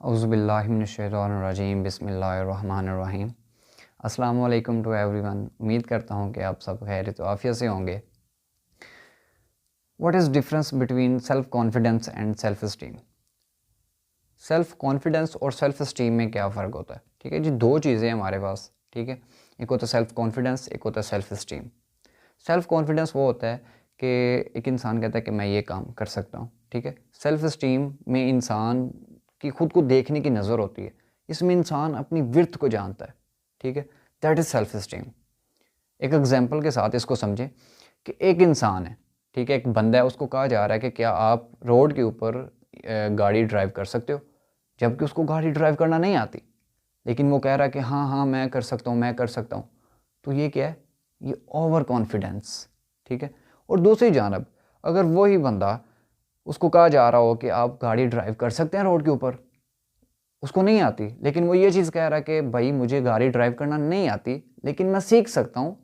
औज़ुबिल्लाहि मिनश्शैतानिर्रजीम बिस्मिल्लाहिर्रहमानिर्रहीम। अस्सलामु अलैकुम टू एवरीवन। उम्मीद करता हूँ कि आप सब खैरियत व आफ़ियत से होंगे। What is difference between self confidence and self esteem? Self confidence और सेल्फ इस्टीम में क्या फ़र्क होता है? ठीक है जी, दो चीज़ें हैं हमारे पास। ठीक है, एक होता है सेल्फ कॉन्फिडेंस, एक होता है सेल्फ इस्टीम। सेल्फ कॉन्फिडेंस वो होता है कि एक इंसान कहता है कि मैं ये काम कर सकता हूँ। ठीक है, सेल्फ इस्टीम में इंसान की खुद को देखने की नज़र होती है, इसमें इंसान अपनी विर्थ को जानता है। ठीक है, दैट इज़ सेल्फ इस्टीम। एक एग्जांपल के साथ इसको समझें कि एक इंसान है, ठीक है, एक बंदा है, उसको कहा जा रहा है कि क्या आप रोड के ऊपर गाड़ी ड्राइव कर सकते हो, जबकि उसको गाड़ी ड्राइव करना नहीं आती, लेकिन वो कह रहा है कि हाँ हाँ मैं कर सकता हूँ, मैं कर सकता हूँ। तो ये क्या है? ये ओवर कॉन्फिडेंस। ठीक है, और दूसरी जानब अगर वही बंदा, उसको कहा जा रहा हो कि आप गाड़ी ड्राइव कर सकते हैं रोड के ऊपर, उसको नहीं आती, लेकिन वो ये चीज़ कह रहा है कि भाई मुझे गाड़ी ड्राइव करना नहीं आती, लेकिन मैं सीख सकता हूँ,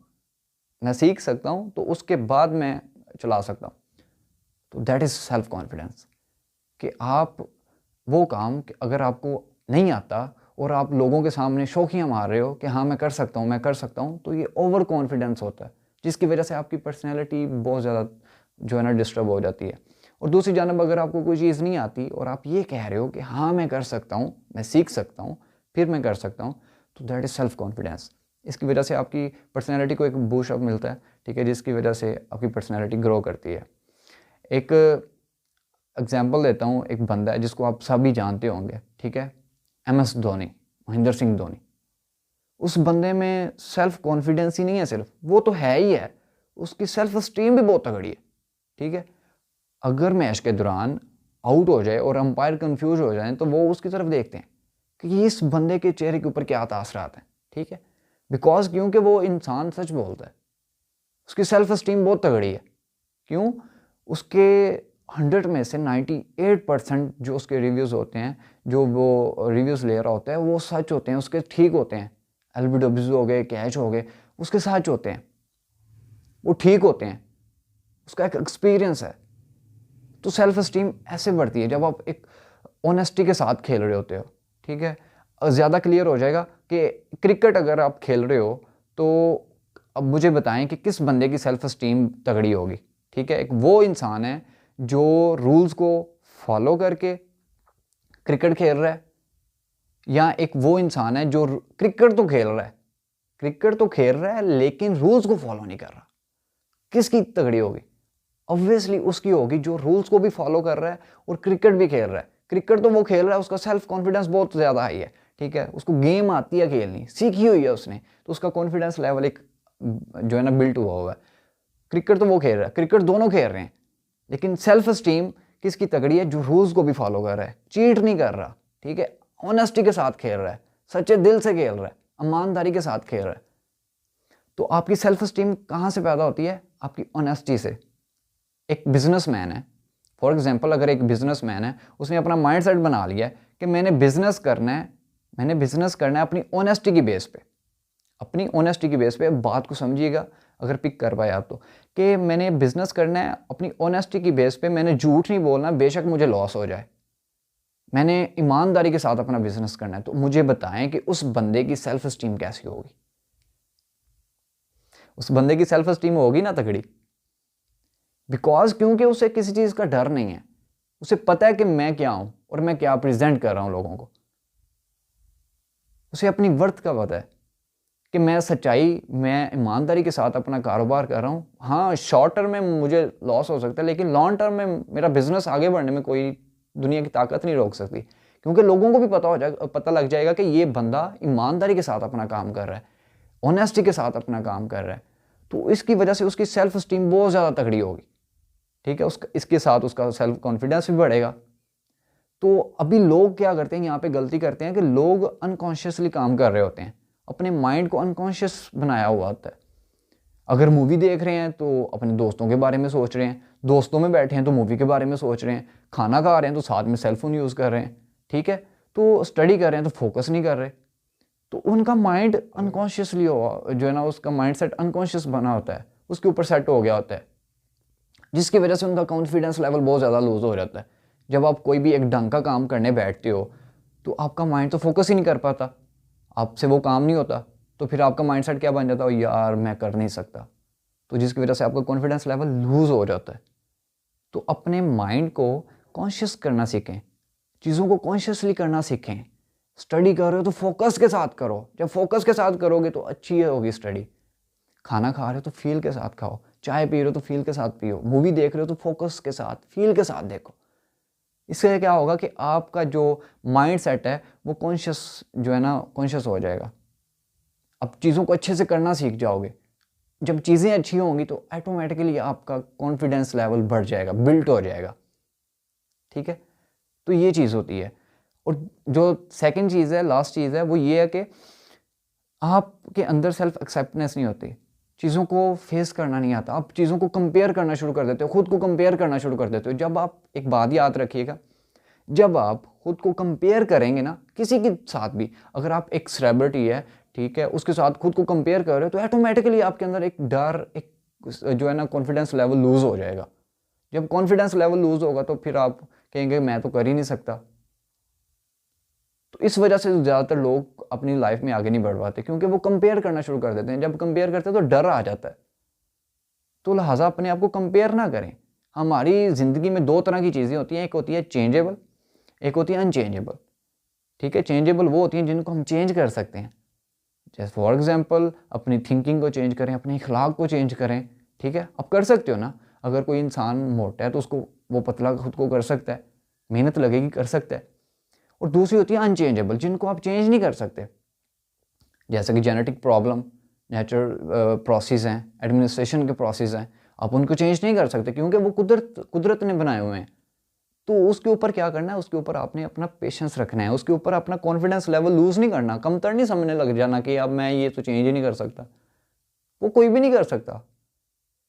मैं सीख सकता हूँ तो उसके बाद मैं चला सकता हूँ। तो दैट इज़ सेल्फ कॉन्फिडेंस। कि आप वो काम कि अगर आपको नहीं आता और आप लोगों के सामने शौकियाँ मार रहे हो कि हाँ मैं कर सकता हूँ, मैं कर सकता हूँ, तो ये ओवर कॉन्फिडेंस होता है, जिसकी वजह से आपकी पर्सनैलिटी बहुत ज़्यादा जो है ना डिस्टर्ब हो जाती है। और दूसरी जानब अगर आपको कोई चीज़ नहीं आती और आप ये कह रहे हो कि हाँ मैं कर सकता हूँ, मैं सीख सकता हूँ, फिर मैं कर सकता हूँ, तो दैट इज़ सेल्फ कॉन्फिडेंस। इसकी वजह से आपकी पर्सनैलिटी को एक बूस्ट अप मिलता है। ठीक है, जिसकी वजह से आपकी पर्सनैलिटी ग्रो करती है। एक एग्जाम्पल देता हूँ, एक बंदा है जिसको आप सभी जानते होंगे। ठीक है, MS धोनी, महेंद्र सिंह धोनी। उस बंदे में सेल्फ कॉन्फिडेंस ही नहीं है सिर्फ, वो तो है ही है, उसकी सेल्फ स्टीम भी बहुत तगड़ी है। ठीक है, अगर मैच के दौरान आउट हो जाए और अंपायर कंफ्यूज हो जाए तो वो उसकी तरफ देखते हैं कि इस बंदे के चेहरे के ऊपर क्या तासरात हैं। ठीक है, बिकॉज क्योंकि वो इंसान सच बोलता है, उसकी सेल्फ स्टीम बहुत तगड़ी है। क्यों? उसके 100 में से 98% जो उसके रिव्यूज़ होते हैं, जो वो रिव्यूज़ ले रहा होता है, वो सच होते हैं, उसके ठीक होते हैं। LBWs हो गए, कैच हो गए, उसके सच होते हैं, वो ठीक होते हैं, उसका एक एक्सपीरियंस है। तो सेल्फ स्टीम ऐसे बढ़ती है जब आप एक ऑनेस्टी के साथ खेल रहे होते हो। ठीक है, ज़्यादा क्लियर हो जाएगा कि क्रिकेट अगर आप खेल रहे हो तो अब मुझे बताएं कि किस बंदे की सेल्फ स्टीम तगड़ी होगी। ठीक है, एक वो इंसान है जो रूल्स को फॉलो करके क्रिकेट खेल रहा है, या एक वो इंसान है जो क्रिकेट तो खेल रहा है, क्रिकेट तो खेल रहा है लेकिन रूल्स को फॉलो नहीं कर रहा। किसकी तगड़ी होगी? ऑब्वियसली उसकी होगी जो रूल्स को भी फॉलो कर रहा है और क्रिकेट भी खेल रहा है। क्रिकेट तो वो खेल रहा है, उसका सेल्फ कॉन्फिडेंस बहुत ज़्यादा हाई है। ठीक है, उसको गेम आती है खेलनी, सीखी हुई है उसने, तो उसका कॉन्फिडेंस लेवल एक जो है ना बिल्ट हुआ हुआ है। क्रिकेट तो वो खेल रहा है, क्रिकेट दोनों खेल रहे हैं, लेकिन सेल्फ स्टीम किसकी तगड़ी है? जो रूल्स को भी फॉलो कर रहा है, चीट नहीं कर रहा। ठीक है, ऑनेस्टी के साथ खेल रहा है, सच्चे दिल से खेल रहा है, ईमानदारी के साथ खेल रहा है। तो आपकी सेल्फ स्टीम कहाँ से पैदा होती है? आपकी ऑनेस्टी से। एक बिजनेसमैन है, फॉर एग्जांपल अगर एक बिजनेसमैन है, उसने अपना माइंडसेट बना लिया है कि मैंने बिजनेस करना है, मैंने बिजनेस करना है अपनी ऑनेस्टी की बेस पे, अपनी ऑनेस्टी की बेस पे। बात को समझिएगा अगर पिक कर पाए आप तो, कि मैंने बिजनेस करना है अपनी ऑनेस्टी की बेस पे, मैंने झूठ नहीं बोलना बेशक मुझे लॉस हो जाए, मैंने ईमानदारी के साथ अपना बिजनेस करना है। तो मुझे बताएं कि उस बंदे की सेल्फ स्टीम कैसी होगी? उस बंदे की सेल्फ स्टीम होगी ना तगड़ी, बिकॉज क्योंकि उसे किसी चीज़ का डर नहीं है, उसे पता है कि मैं क्या हूं और मैं क्या प्रेजेंट कर रहा हूं लोगों को। उसे अपनी वर्थ का पता है कि मैं सच्चाई, मैं ईमानदारी के साथ अपना कारोबार कर रहा हूँ। हाँ, शॉर्ट टर्म में मुझे लॉस हो सकता है, लेकिन लॉन्ग टर्म में मेरा बिजनेस आगे बढ़ने में कोई दुनिया की ताकत नहीं रोक सकती, क्योंकि लोगों को भी पता लग जाएगा कि ये बंदा ईमानदारी के साथ अपना काम कर रहा है, ऑनेस्टी के साथ अपना काम कर रहा है। तो इसकी वजह से उसकी सेल्फ स्टीम बहुत ज़्यादा तगड़ी होगी। ठीक है, उसका इसके साथ उसका सेल्फ कॉन्फिडेंस भी बढ़ेगा। तो अभी लोग क्या करते हैं, यहाँ पे गलती करते हैं कि लोग अनकॉन्शियसली काम कर रहे होते हैं, अपने माइंड को अनकॉन्शियस बनाया हुआ होता है। अगर मूवी देख रहे हैं तो अपने दोस्तों के बारे में सोच रहे हैं, दोस्तों में बैठे हैं तो मूवी के बारे में सोच रहे हैं, खाना खा रहे हैं तो साथ में सेलफोन यूज़ कर रहे हैं। ठीक है, तो स्टडी कर रहे हैं तो फोकस नहीं कर रहे। तो उनका माइंड अनकॉन्शियसली जो है ना, उसका माइंड सेट अनकॉन्शियस बना होता है, उसके ऊपर सेट हो गया होता है, जिसकी वजह से उनका कॉन्फिडेंस लेवल बहुत ज़्यादा लूज हो जाता है। जब आप कोई भी एक ढंग का काम करने बैठते हो तो आपका माइंड तो फोकस ही नहीं कर पाता, आपसे वो काम नहीं होता, तो फिर आपका माइंडसेट क्या बन जाता है, यार मैं कर नहीं सकता, तो जिसकी वजह से आपका कॉन्फिडेंस लेवल लूज हो जाता है। तो अपने माइंड को कॉन्शियस करना सीखें, चीज़ों को कॉन्शियसली करना सीखें। स्टडी कर रहे हो तो फोकस के साथ करो, जब फोकस के साथ करोगे तो अच्छी होगी स्टडी। खाना खा रहे हो तो फील के साथ खाओ, चाय पी रहे हो तो फील के साथ पियो, मूवी देख रहे हो तो फोकस के साथ फील के साथ देखो। इससे क्या होगा कि आपका जो माइंड सेट है वो कॉन्शियस जो है ना कॉन्शियस हो जाएगा। अब चीज़ों को अच्छे से करना सीख जाओगे, जब चीज़ें अच्छी होंगी तो ऑटोमेटिकली आपका कॉन्फिडेंस लेवल बढ़ जाएगा, बिल्ट हो जाएगा। ठीक है, तो ये चीज़ होती है। और जो सेकंड चीज़ है, लास्ट चीज़ है, वो ये है कि आपके अंदर सेल्फ एक्सेप्टेंस नहीं होती, चीज़ों को फेस करना नहीं आता, आप चीज़ों को कंपेयर करना शुरू कर देते हो, खुद को कंपेयर करना शुरू कर देते हो। जब आप, एक बात याद रखिएगा, जब आप खुद को कंपेयर करेंगे ना किसी के साथ भी, अगर आप एक सेलिब्रिटी है, ठीक है, उसके साथ खुद को कंपेयर कर रहे हो, तो ऑटोमेटिकली आपके अंदर एक डर, एक जो है ना कॉन्फिडेंस लेवल लूज़ हो जाएगा। जब कॉन्फिडेंस लेवल लूज़ होगा तो फिर आप कहेंगे मैं तो कर ही नहीं सकता। तो इस वजह से ज़्यादातर लोग अपनी लाइफ में आगे नहीं बढ़ पाते, क्योंकि वो कंपेयर करना शुरू कर देते हैं। जब कंपेयर करते हैं तो डर आ जाता है। तो लिहाजा अपने आप को कंपेयर ना करें। हमारी ज़िंदगी में दो तरह की चीज़ें होती हैं, एक होती है चेंजेबल, एक होती है अनचेंजेबल। ठीक है, चेंजेबल वो होती हैं जिनको हम चेंज कर सकते हैं, जैसे फॉर एग्जांपल अपनी थिंकिंग को चेंज करें, अपने अखलाक को चेंज करें। ठीक है, आप कर सकते हो ना। अगर कोई इंसान मोटा है तो उसको वो पतला खुद को कर सकता है, मेहनत लगेगी, कर सकता है। और दूसरी होती है अनचेंजेबल, जिनको आप चेंज नहीं कर सकते, जैसे कि जेनेटिक प्रॉब्लम, नेचुरल प्रोसेस हैं, एडमिनिस्ट्रेशन के प्रोसेस हैं, आप उनको चेंज नहीं कर सकते क्योंकि वो कुदरत ने बनाए हुए हैं। तो उसके ऊपर क्या करना है, उसके ऊपर आपने अपना पेशेंस रखना है, उसके ऊपर अपना कॉन्फिडेंस लेवल लूज़ नहीं करना, कमतर नहीं समझने लग जाना कि अब मैं ये तो चेंज ही नहीं कर सकता। वो कोई भी नहीं कर सकता।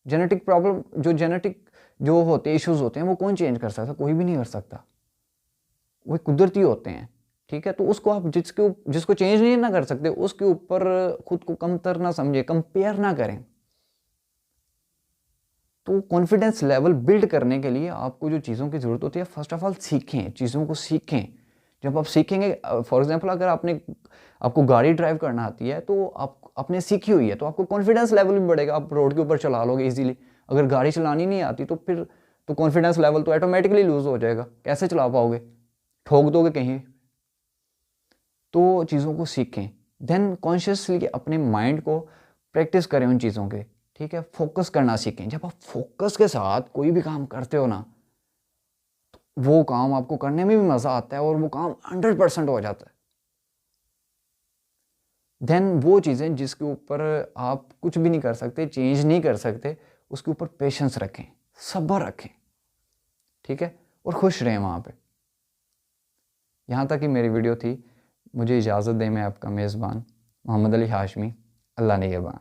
जेनेटिक प्रॉब्लम, जो जेनेटिक जो होते हैं, इश्यूज़ होते हैं, वो कौन चेंज कर सकता, कोई भी नहीं कर सकता, वो कुदरती होते हैं। ठीक है, तो उसको आप जिसको चेंज नहीं ना कर सकते, उसके ऊपर खुद को कमतर ना समझे, कंपेयर ना करें। तो कॉन्फिडेंस लेवल बिल्ड करने के लिए आपको जो चीज़ों की ज़रूरत होती है, फर्स्ट ऑफ ऑल सीखें, चीज़ों को सीखें। जब आप सीखेंगे, फॉर एग्जांपल अगर आपको गाड़ी ड्राइव करना आती है तो आपने सीखी हुई है, तो आपको कॉन्फिडेंस लेवल भी बढ़ेगा, आप रोड के ऊपर चला लोगे इजीली। अगर गाड़ी चलानी नहीं आती तो फिर तो कॉन्फिडेंस लेवल तो ऑटोमेटिकली लूज़ हो जाएगा, कैसे चला पाओगे, ठोक दोगे कहीं। तो चीज़ों को सीखें, देन कॉन्शियसली अपने माइंड को प्रैक्टिस करें उन चीज़ों के। ठीक है, फोकस करना सीखें। जब आप फोकस के साथ कोई भी काम करते हो ना, तो वो काम आपको करने में भी मज़ा आता है और वो काम 100% हो जाता है। देन वो चीज़ें जिसके ऊपर आप कुछ भी नहीं कर सकते, चेंज नहीं कर सकते, उसके ऊपर पेशेंस रखें, सब्र रखें। ठीक है, और खुश रहें वहाँ पे। यहाँ तक ही मेरी वीडियो थी। मुझे इजाज़त दें, मैं आपका मेज़बान मोहम्मद अली हाशमी। अल्लाह निगहबान।